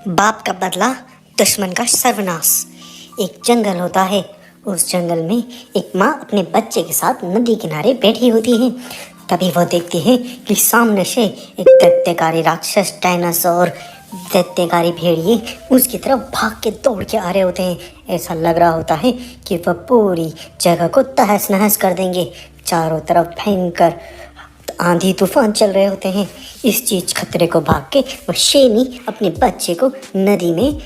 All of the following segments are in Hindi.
बाप का बदला, दुश्मन का सर्वनाश। एक जंगल होता है। उस जंगल में एक माँ अपने बच्चे के साथ नदी किनारे बैठी होती है। तभी वह देखती है कि सामने से एक दैत्यकारी राक्षस, डायनासोर, दैत्यकारी भेड़िए उसकी तरफ भाग के दौड़ के आ रहे होते हैं। ऐसा लग रहा होता है कि वह पूरी जगह को तहस नहस कर देंगे। चारों तरफ भयंकर आंधी तूफान चल रहे होते हैं। इस चीज खतरे को भाग के वह शेरनी अपने बच्चे को नदी में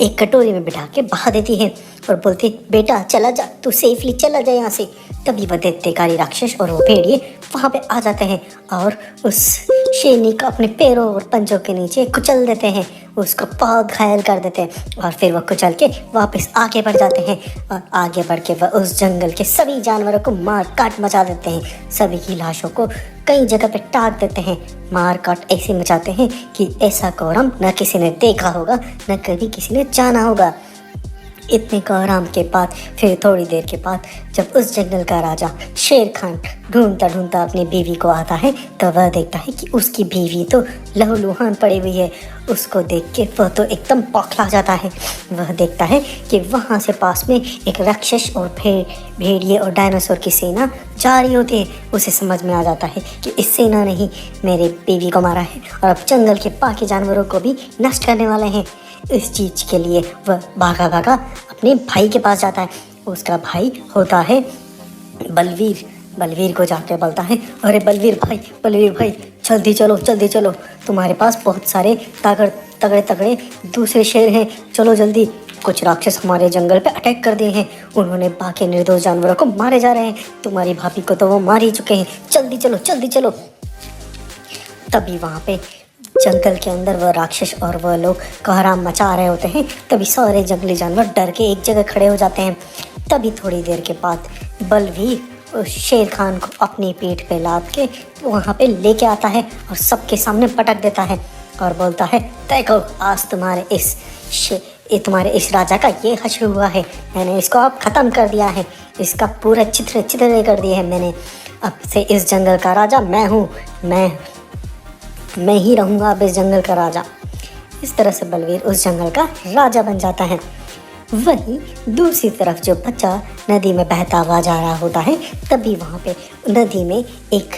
एक कटोरी में बिठा के बहा देती है और बोलती, बेटा चला जा, तू सेफली चला जा यहाँ से। तभी वह दैत्यकारी राक्षस और वो भेड़िए वहाँ पे आ जाते हैं और उस शेरनी को अपने पैरों और पंजों के नीचे कुचल देते हैं, उसको पाँव घायल कर देते हैं और फिर वह कुचल के वापस आगे बढ़ जाते हैं। और आगे बढ़ के वह उस जंगल के सभी जानवरों को मार काट मचा देते हैं। सभी की लाशों को कई जगह पे टाक देते हैं। मार काट ऐसे मचाते हैं कि ऐसा कोहराम न किसी ने देखा होगा, न कभी किसी ने जाना होगा। इतने कोहराम के बाद फिर थोड़ी देर के बाद जब उस जंगल का राजा शेर खान ढूंढता ढूंढता अपनी बीवी को आता है तो वह देखता है कि उसकी बीवी तो लहूलुहान पड़ी हुई है। उसको देख के वह तो एकदम बौखला जाता है। वह देखता है कि वहाँ से पास में एक राक्षस और भेड़िए और डायनासोर की सेना जा रही होती है। उसे समझ में आ जाता है कि इस सेना ने ही मेरे बीवी को मारा है और अब जंगल के बाकी जानवरों को भी नष्ट करने वाले हैं। इस चीज़ के लिए वह भागा भागा अपने भाई के पास जाता है। उसका भाई होता है बलवीर। बलवीर को जाकर बोलता है, अरे बलवीर भाई जल्दी चलो, तुम्हारे पास बहुत सारे तगड़े दूसरे शेर हैं, चलो जल्दी। कुछ राक्षस हमारे जंगल पे अटैक कर दिए हैं, उन्होंने बाकी निर्दोष जानवरों को मारे जा रहे हैं, तुम्हारी भाभी को तो वो मार ही चुके हैं, जल्दी चलो। तभी वहाँ पे जंगल के अंदर वह राक्षस और वह लोग कोहराम मचा रहे होते हैं। तभी सारे जंगली जानवर डर के एक जगह खड़े हो जाते हैं। तभी थोड़ी देर के बाद बलवीर उस शेर खान को अपनी पीठ पे लाद के वहाँ पे लेके आता है और सबके सामने पटक देता है और बोलता है, देखो आज तुम्हारे इस राजा का ये हश्र हुआ है, मैंने इसको अब ख़त्म कर दिया है, इसका पूरा चित्र कर दिया है मैंने। अब से इस जंगल का राजा मैं हूँ, मैं ही रहूँगा अब इस जंगल का राजा। इस तरह से बलवीर उस जंगल का राजा बन जाता है। वहीं दूसरी तरफ जो बच्चा नदी में बहता हुआ जा रहा होता है, तभी वहाँ पे नदी में एक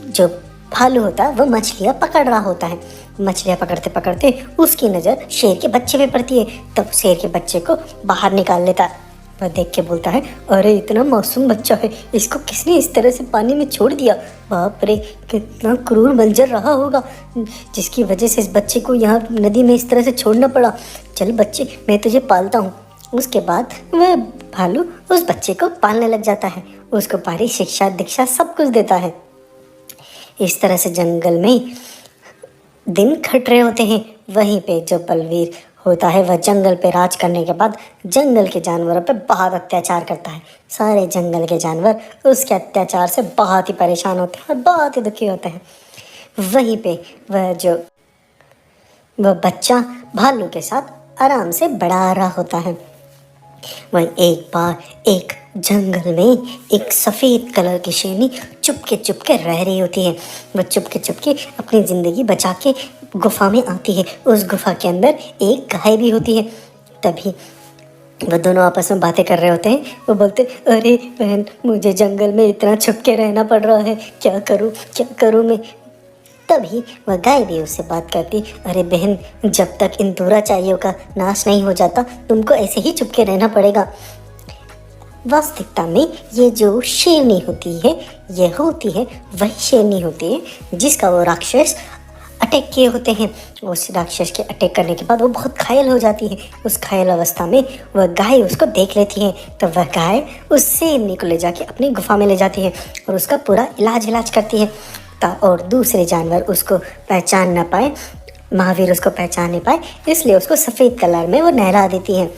जो भालू होता है वह मछलियाँ पकड़ रहा होता है। मछलियाँ पकड़ते पकड़ते उसकी नज़र शेर के बच्चे पे पड़ती है। तब शेर के बच्चे को बाहर निकाल लेता है। वह देख के बोलता है, अरे इतना मासूम बच्चा है, इसको किसने इस तरह से पानी में छोड़ दिया? बाप रे, कितना क्रूर मंजर रहा होगा जिसकी वजह से इस बच्चे को यहाँ नदी में इस तरह से छोड़ना पड़ा। चल बच्चे, मैं तुझे पालता हूँ। उसके बाद वह भालू उस बच्चे को पालने लग जाता है, उसको पारी शिक्षा दीक्षा सब कुछ देता है। इस तरह से जंगल में दिन कट रहे होते हैं। वहीं पे जो बलवीर होता है वह जंगल पे राज करने के बाद जंगल के जानवरों पे बहुत अत्याचार करता है। सारे जंगल के जानवर उसके अत्याचार से बहुत ही परेशान होते हैं और बहुत ही दुखी होते हैं। वहीं पे वह बच्चा भालू के साथ आराम से बड़ा रहा होता है। वहीं एक बार एक जंगल में एक सफ़ेद कलर की शेरनी चुपके रह रही होती है। वह चुपके अपनी ज़िंदगी बचा के गुफा में आती है। उस गुफा के अंदर एक गाय भी होती है। तभी वह दोनों आपस में बातें कर रहे होते हैं। वो बोलते, अरे बहन, मुझे जंगल में इतना छुपके रहना पड़ रहा है, क्या करूँ मैं। तभी वह गाय भी उससे बात करती, अरे बहन, जब तक इन दुराचारियों का नाश नहीं हो जाता तुमको ऐसे ही चुपके रहना पड़ेगा। वास्तविकता में ये जो शेरनी होती है वही शेरनी होती है जिसका वो राक्षस अटैक किए होते हैं। उस राक्षस के अटैक करने के बाद वो बहुत घायल हो जाती है। उस घायल अवस्था में वह गाय उसको देख लेती है तो वह गाय उस शेरनी को ले जाके अपनी गुफा में ले जाती है और उसका पूरा इलाज करती है। और दूसरे जानवर उसको पहचान ना पाए, महावीर उसको पहचान नहीं पाए, इसलिए उसको सफ़ेद कलर में वो नहला देती है।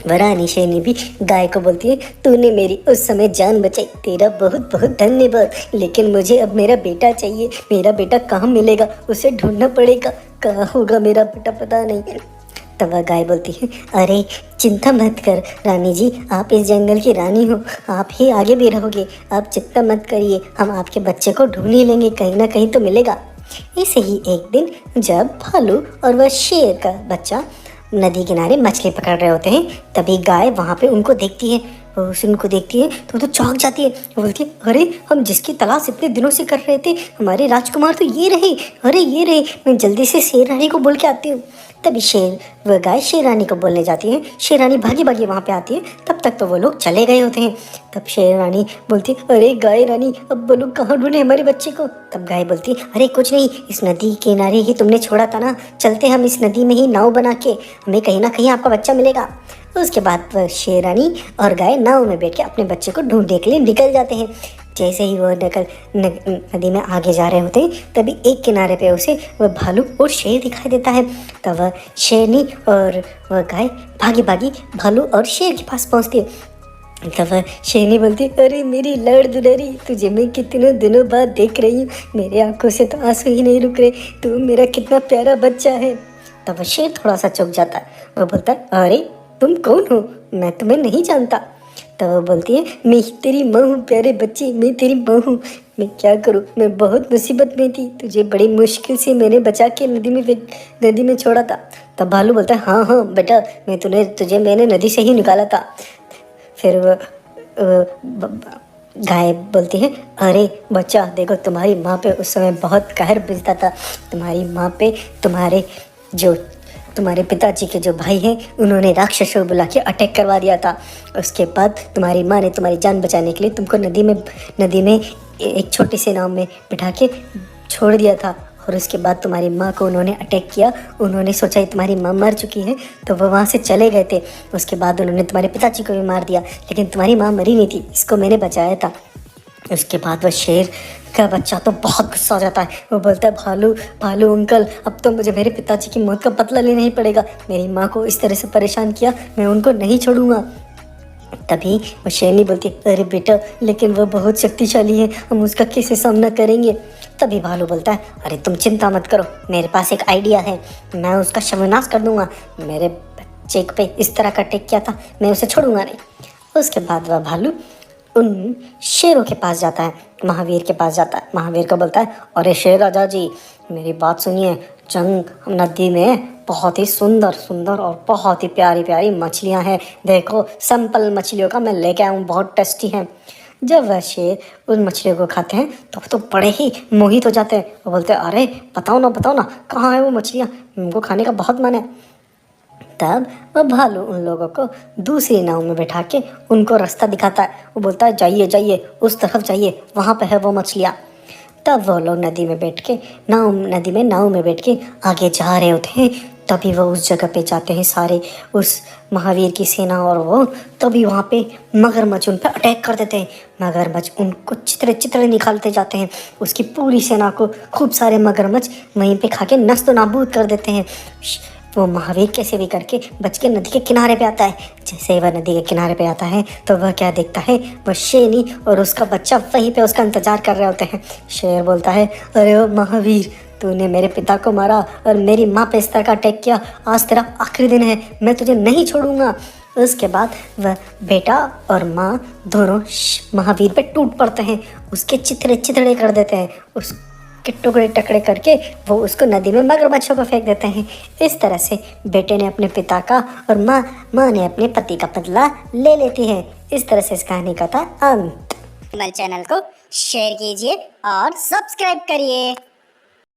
वह रानी शेरनी भी गाय को बोलती है, तूने मेरी उस समय जान बचाई, तेरा बहुत बहुत धन्यवाद, लेकिन मुझे अब मेरा बेटा चाहिए। मेरा बेटा कहाँ मिलेगा? उसे ढूंढना पड़ेगा, कहाँ होगा मेरा बेटा, पता नहीं। तब वह गाय बोलती है, अरे चिंता मत कर रानी जी, आप इस जंगल की रानी हो, आप ही आगे भी रहोगे, आप चिंता मत करिए, हम आपके बच्चे को ढूंढ ही लेंगे, कहीं ना कहीं तो मिलेगा। ऐसे ही एक दिन जब भालू और वह शेर का बच्चा नदी किनारे मछली पकड़ रहे होते हैं, तभी गाय वहाँ पे उनको देखती है। वो उनको देखती है तो चौंक जाती है। वो बोलती है, अरे हम जिसकी तलाश इतने दिनों से कर रहे थे, हमारे राजकुमार तो ये रहे, अरे ये रहे, मैं जल्दी से शेर रानी को बोल के आती हूँ। तभी वह गाय शेर रानी को बोलने जाती है। शेर रानी भागी भागी वहाँ पे आती है। तब तक तो वो लोग चले गए होते हैं। तब शेर रानी बोलती, अरे गाय रानी, अब वो लोग कहाँ ढूंढे हमारे बच्चे को। तब गाय बोलती, अरे कुछ नहीं, इस नदी के किनारे ही तुमने छोड़ा था ना, चलते हम इस नदी में ही नाव बना के, हमें कहीं ना कहीं आपका बच्चा मिलेगा। उसके बाद वह शेर रानी और गाय नाव में बैठ के अपने बच्चे को ढूंढने के लिए निकल जाते हैं। जैसे ही वो नदी में आगे जा रहे होते हैं, तभी एक किनारे पे उसे वह भालू और शेर दिखाई देता है। तब वह शेरनी और वह गाय भागी भागी भालू और शेर के पास पहुंचती है। तब वह शेरनी बोलती, अरे मेरी लड़ दुलरी, तुझे मैं कितने दिनों बाद देख रही हूँ, मेरे आंखों से तो आंसू ही नहीं रुक रहे, तू मेरा कितना प्यारा बच्चा है। तब वह शेर थोड़ा सा चौंक जाता है। वह बोलता है, अरे तुम कौन हो, मैं तुम्हें नहीं जानता। तब वो बोलती है, मैं तेरी माँ हूँ प्यारे बच्चे, मैं तेरी माँ हूँ, मैं क्या करूँ, मैं बहुत मुसीबत में थी, तुझे बड़ी मुश्किल से मैंने बचा के नदी में छोड़ा था। तब भालू बोलता है, हाँ हाँ बेटा, तुझे मैंने नदी से ही निकाला था। फिर गाय बोलती है, अरे बच्चा देखो, तुम्हारी माँ पे उस समय बहुत कहर बीतता था, तुम्हारी माँ पे तुम्हारे पिताजी के जो भाई हैं, उन्होंने राक्षसों को बुला के अटैक करवा दिया था। उसके बाद तुम्हारी माँ ने तुम्हारी जान बचाने के लिए तुमको नदी में एक छोटी सी नाव में बिठा के छोड़ दिया था। और उसके बाद तुम्हारी माँ को उन्होंने अटैक किया। उन्होंने सोचा तुम्हारी माँ मर चुकी है, तो वो वहाँ से चले गए थे। उसके बाद उन्होंने तुम्हारे पिताजी को भी मार दिया, लेकिन तुम्हारी माँ मरी नहीं थी, इसको मैंने बचाया था। उसके बाद वह शेर का बच्चा तो बहुत गुस्सा हो जाता है। वो बोलता है, भालू अंकल, अब तो मुझे मेरे पिताजी की मौत का बदला लेना ही पड़ेगा। मेरी माँ को इस तरह से परेशान किया, मैं उनको नहीं छोड़ूंगा। तभी वो शेरनी बोलती, अरे बेटा, लेकिन वो बहुत शक्तिशाली है, हम उसका कैसे सामना करेंगे। तभी भालू बोलता है, अरे तुम चिंता मत करो, मेरे पास एक आइडिया है, मैं उसका सर्वनाश कर दूंगा। मेरे बच्चे पे इस तरह का अटैक किया था, मैं उसे छोड़ूंगा नहीं। उसके बाद वह भालू उन शेरों के पास जाता है, महावीर के पास जाता है। महावीर को बोलता है, अरे शेर राजा जी, मेरी बात सुनिए, जंग नदी में बहुत ही सुंदर और बहुत ही प्यारी प्यारी मछलियां हैं, देखो सिंपल मछलियों का मैं लेके आया हूँ, बहुत टेस्टी हैं। जब वह शेर उन मछलियों को खाते हैं तो बड़े ही मोहित हो जाते हैं। वो बोलते हैं, अरे बताओ ना कहाँ है वो मछलियाँ, उनको खाने का बहुत मन है। तब वह भालू उन लोगों को दूसरी नाव में बैठा के उनको रास्ता दिखाता है। वो बोलता है, जाइए उस तरफ जाइए, वहाँ पे है वो मछलियाँ। तब वो लोग नदी में नाव में बैठ के आगे जा रहे होते हैं। तभी वो उस जगह पे जाते हैं सारे, उस महावीर की सेना, और वो तभी वहाँ पे मगरमच्छ उन पर अटैक कर देते हैं। मगरमच्छ उनको चित्र निकालते जाते हैं। उसकी पूरी सेना को खूब सारे मगरमच्छ वहीं पे खा के नस्त नाबूद कर देते हैं। वो महावीर कैसे भी करके बच के नदी के किनारे पे आता है। जैसे ही वह नदी के किनारे पे आता है तो वह क्या देखता है, वह शेरनी और उसका बच्चा वहीं पे उसका इंतजार कर रहे होते हैं। शेर बोलता है, अरे ओ महावीर, तूने मेरे पिता को मारा और मेरी माँ पे इस तरह का अटैक किया, आज तेरा आखिरी दिन है, मैं तुझे नहीं छोड़ूंगा। उसके बाद वह बेटा और माँ दोनों महावीर पे टूट पड़ते हैं, उसके चिथड़े कर देते हैं, के टुकड़े टकड़े करके वो उसको नदी में मगरमच्छों को फेंक देते हैं। इस तरह से बेटे ने अपने पिता का और माँ ने अपने पति का बदला ले लेती है। इस तरह से इस कहानी का था अंत। हमारे चैनल को शेयर कीजिए और सब्सक्राइब करिए।